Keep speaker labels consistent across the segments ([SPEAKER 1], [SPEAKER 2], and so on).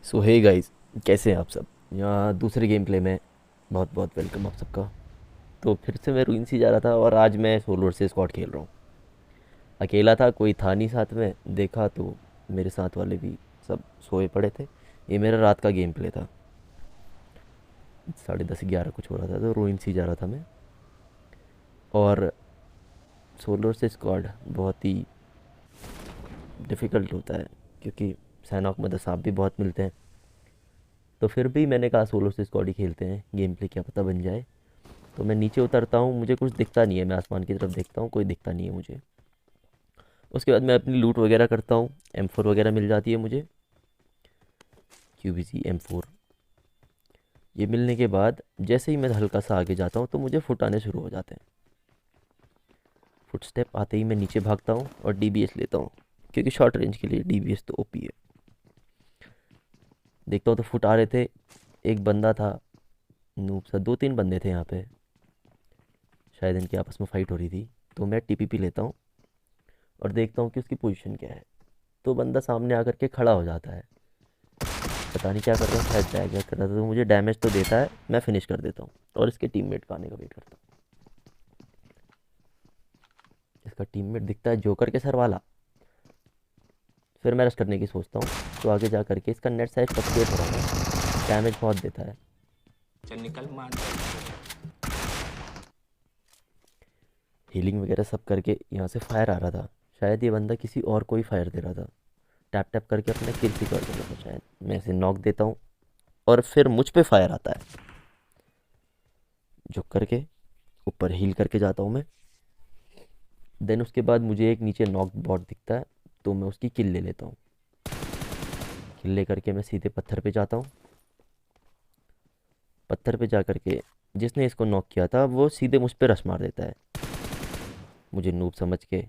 [SPEAKER 1] सो hey guys, कैसे हैं आप सब। यहाँ दूसरे गेम प्ले में बहुत बहुत वेलकम आप सबका। तो फिर से मैं रूइन सी जा रहा था और आज मैं सोलो से स्क्वाड खेल रहा हूँ। अकेला था, कोई था नहीं साथ में। देखा तो मेरे साथ वाले भी सब सोए पड़े थे। ये मेरा रात का गेम प्ले था। 10:30 11 कुछ हो रहा था, तो रूइन सी जा रहा था मैं। और सोलो से स्क्वाड बहुत ही डिफ़िकल्ट होता है, क्योंकि सैनॉक में तो सांप भी बहुत मिलते हैं। तो फिर भी मैंने कहा सोलो से स्क्वाड ही खेलते हैं, गेम प्ले क्या पता बन जाए। तो मैं नीचे उतरता हूँ, मुझे कुछ दिखता नहीं है। मैं आसमान की तरफ देखता हूँ, कोई दिखता नहीं है मुझे। उसके बाद मैं अपनी लूट वगैरह करता हूँ। M4 वगैरह मिल जाती है मुझे। QBC M4 ये मिलने के बाद जैसे ही मैं हल्का सा आगे जाता हूँ तो मुझे फुट आने शुरू हो जाते हैं। फुट स्टेप आते ही मैं नीचे भागता हूँ और DBS लेता हूँ, क्योंकि शॉर्ट रेंज के लिए DBS तो OP है। देखता हूँ तो फुट आ रहे थे। एक बंदा था, नूब सा। 2 3 बंदे थे यहाँ पे, शायद इनकी आपस में फाइट हो रही थी। तो मैं TPP लेता हूँ और देखता हूँ कि उसकी पोजीशन क्या है। तो बंदा सामने आकर के खड़ा हो जाता है। पता नहीं क्या कर रहा है, शायद बैग वैग कर रहा था। तो मुझे डैमेज तो देता है, मैं फिनिश कर देता हूँ और इसके टीममेट का आने का वेट करता हूँ। इसका टीममेट दिखता है जोकर के सर वाला। फिर मैं रश करने की सोचता हूँ। तो आगे जा करके इसका नेट साइज 58 हो रहा है, डैमेज बहुत देता है।
[SPEAKER 2] चल निकल मार दे।
[SPEAKER 1] हीलिंग वगैरह सब करके यहाँ से फायर आ रहा था। शायद ये बंदा किसी और को ही फायर दे रहा था। टैप टैप करके अपने किल भी कर देता था शायद। मैं इसे नॉक देता हूँ और फिर मुझ पे फायर आता है। झुक करके ऊपर हील करके जाता हूँ मैं। देन उसके बाद मुझे एक नीचे नॉक बॉट दिखता है, तो मैं उसकी किल ले लेता हूँ। किल ले करके मैं सीधे पत्थर पे जाता हूँ। पत्थर पे जा करके जिसने इसको नॉक किया था वो सीधे मुझ पे रश मार देता है, मुझे नूब समझ के।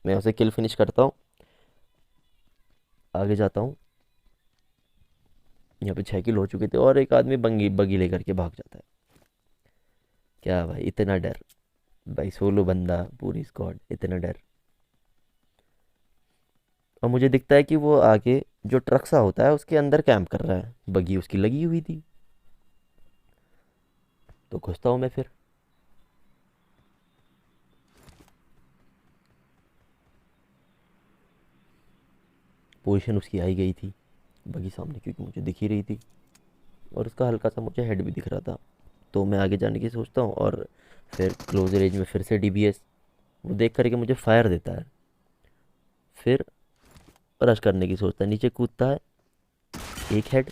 [SPEAKER 1] मैं उसे किल फिनिश करता हूँ, आगे जाता हूँ। यहाँ पे 6 किल हो चुके थे और एक आदमी बंगी बगी लेकर के भाग जाता है। क्या भाई इतना डर। भाई सोलो बंदा, पूरी स्क्वाड, इतना डर। और मुझे दिखता है कि वो आगे जो ट्रक सा होता है उसके अंदर कैंप कर रहा है। बगी उसकी लगी हुई थी। तो घुसता हूँ मैं फिर। पोजीशन उसकी आई गई थी, बगी सामने, क्योंकि मुझे दिख ही रही थी। और उसका हल्का सा मुझे हेड भी दिख रहा था। तो मैं आगे जाने की सोचता हूँ और फिर क्लोज रेंज में फिर से DBS। वो देख करके मुझे फायर देता है। फिर रश करने की सोचता है, नीचे कूदता है। एक हेड,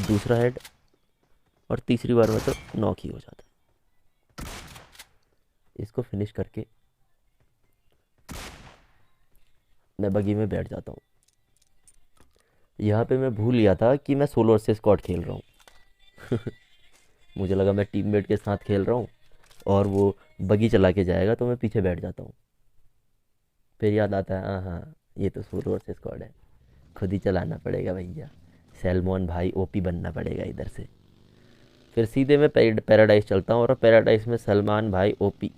[SPEAKER 1] दूसरा हेड, और तीसरी बार में तो नॉक ही हो जाता है। इसको फिनिश करके मैं बगी में बैठ जाता हूँ। यहाँ पे मैं भूल गया था कि मैं सोलो से स्क्वाड खेल रहा हूँ। मुझे लगा मैं टीममेट के साथ खेल रहा हूँ और वो बगी चला के जाएगा, तो मैं पीछे बैठ जाता हूँ। फिर याद आता है, हाँ हाँ, ये तो सोलो से स्क्वाड है, खुद ही चलाना पड़ेगा भैया। सैलमॉन भाई OP बनना पड़ेगा इधर से। फिर सीधे मैं पैराडाइज चलता हूँ और पैराडाइज में सलमान भाई OP।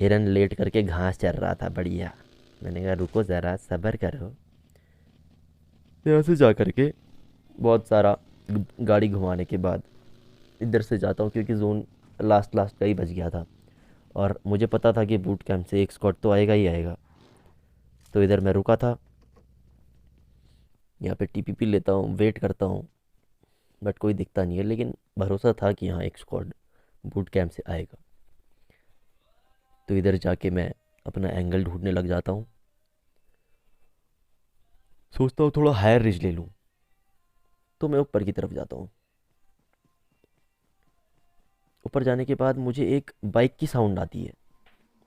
[SPEAKER 1] हिरन लेट करके घास चर रहा था, बढ़िया। मैंने कहा रुको ज़रा सब्र करो। यहाँ से जा करके बहुत सारा गाड़ी घुमाने के बाद इधर से जाता हूँ, क्योंकि जोन लास्ट लास्ट का ही बच गया था। और मुझे पता था कि बूट कैंप से एक स्क्वाड तो आएगा ही आएगा। तो इधर मैं रुका था, यहाँ पे TPP लेता हूँ, वेट करता हूँ। बट कोई दिखता नहीं है, लेकिन भरोसा था कि यहाँ एक स्क्वाड बूट कैंप से आएगा। तो इधर जाके मैं अपना एंगल ढूंढने लग जाता हूँ। सोचता हूँ थोड़ा हायर रिज ले लूँ। तो मैं ऊपर की तरफ जाता हूँ। ऊपर जाने के बाद मुझे एक बाइक की साउंड आती है,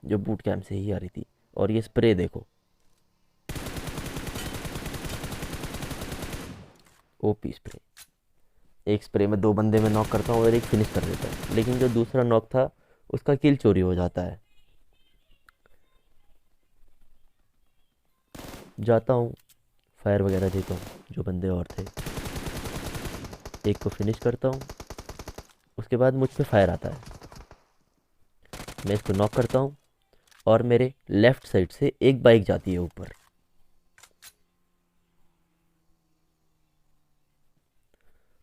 [SPEAKER 1] जो बूट कैंप से ही आ रही थी। और ये स्प्रे देखो, OP स्प्रे। एक स्प्रे में 2 बंदे में नॉक करता हूँ और एक फिनिश कर देता है, लेकिन जो दूसरा नॉक था उसका किल चोरी हो जाता है। जाता हूँ, फायर वगैरह देता हूँ, जो बंदे और थे। एक को फिनिश करता हूँ। उसके बाद मुझ पे फायर आता है। मैं इसको नॉक करता हूँ और मेरे लेफ्ट साइड से एक बाइक जाती है ऊपर।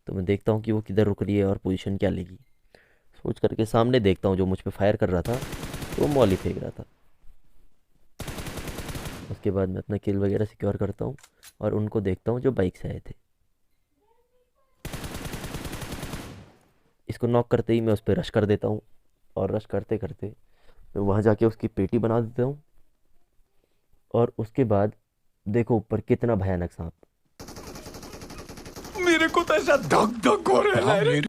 [SPEAKER 1] तो मैं देखता हूँ कि वो किधर रुक रही है और पोजीशन क्या लेगी। सोच करके सामने देखता हूँ, जो मुझ पे फायर कर रहा था तो वो मॉली फेंक रहा था। उसके बाद मैं अपना किल वगैरह सिक्योर करता हूँ और उनको देखता हूँ जो बाइक से आए थे। इसको नॉक करते ही मैं उस पर रश कर देता हूँ, और रश करते करते मैं वहाँ जाके उसकी पेटी बना देता हूँ। और उसके बाद देखो ऊपर कितना भयानक सांप।
[SPEAKER 3] मेरे को तो ऐसा धक धक हो रहा है रे।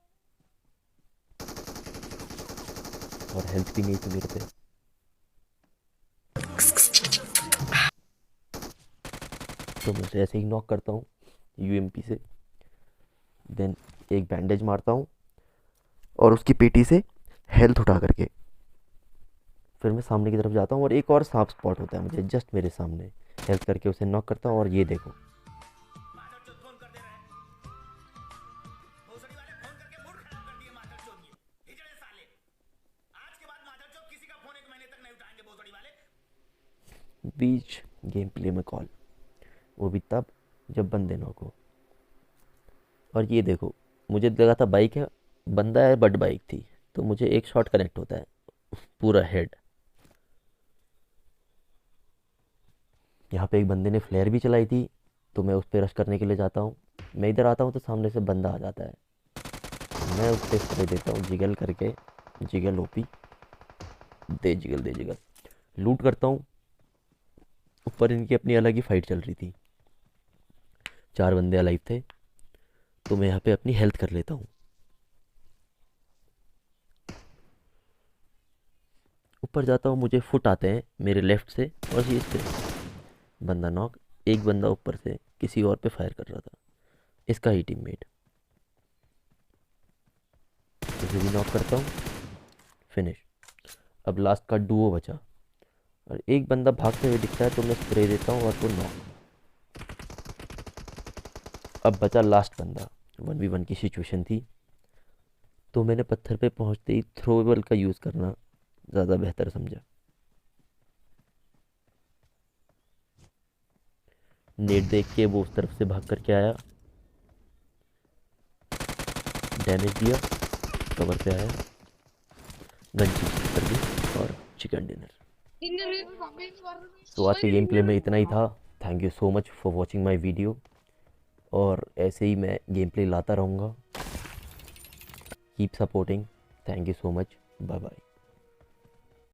[SPEAKER 1] और हेल्थ भी नहीं थी मेरे पे। तो मैं उसे ऐसे ही नॉक करता हूँ यूएमपी से। देन एक बैंडेज मारता हूँ और उसकी पेटी से हेल्थ उठा करके फिर मैं सामने की तरफ जाता हूँ, और एक और सांप स्पॉट होता है मुझे जस्ट मेरे सामने। हेल्थ करके उसे नॉक करता हूँ, और ये देखो बीच गेम प्ले में कॉल, वो भी तब जब बंदे नॉक हो। और ये देखो, मुझे लगा था बाइक है, बंदा है बट बाइक थी। तो मुझे एक शॉट कनेक्ट होता है पूरा हेड। यहाँ पे एक बंदे ने फ्लेयर भी चलाई थी, तो मैं उस पर रश करने के लिए जाता हूँ। मैं इधर आता हूँ तो सामने से बंदा आ जाता है। मैं उस पर स्प्रे देता हूँ जिगल करके, जिगल ओपी, दे जिगल दे जिगल। लूट करता हूँ। ऊपर इनकी अपनी अलग ही फाइट चल रही थी, 4 बंदे अलाइव थे। तो मैं यहाँ पे अपनी हेल्थ कर लेता हूँ। ऊपर जाता हूँ, मुझे फुट आते हैं मेरे लेफ्ट से, और ये इस पे बंदा नॉक। एक बंदा ऊपर से किसी और पे फायर कर रहा था, इसका ही टीममेट। उसे भी नॉक करता हूँ, फिनिश। अब लास्ट का डुओ बचा, और एक बंदा भागते हुए दिखता है तो मैं स्प्रे देता हूँ और वो नॉक। अब बचा लास्ट बंदा, 1v1 की सिचुएशन थी। तो मैंने पत्थर पे पहुँचते ही थ्रोएबल का यूज़ करना ज़्यादा बेहतर समझा। नेट देख के वो उस तरफ से भाग करके आया, डैमेज दिया, कवर पे आया, गन चीज कर दी, और चिकन डिनर। तो आज के गेम प्ले में इतना ही था। Thank you so much for watching my video, और ऐसे ही मैं गेम प्ले लाता रहूँगा। Keep supporting. Thank you so much. Bye bye.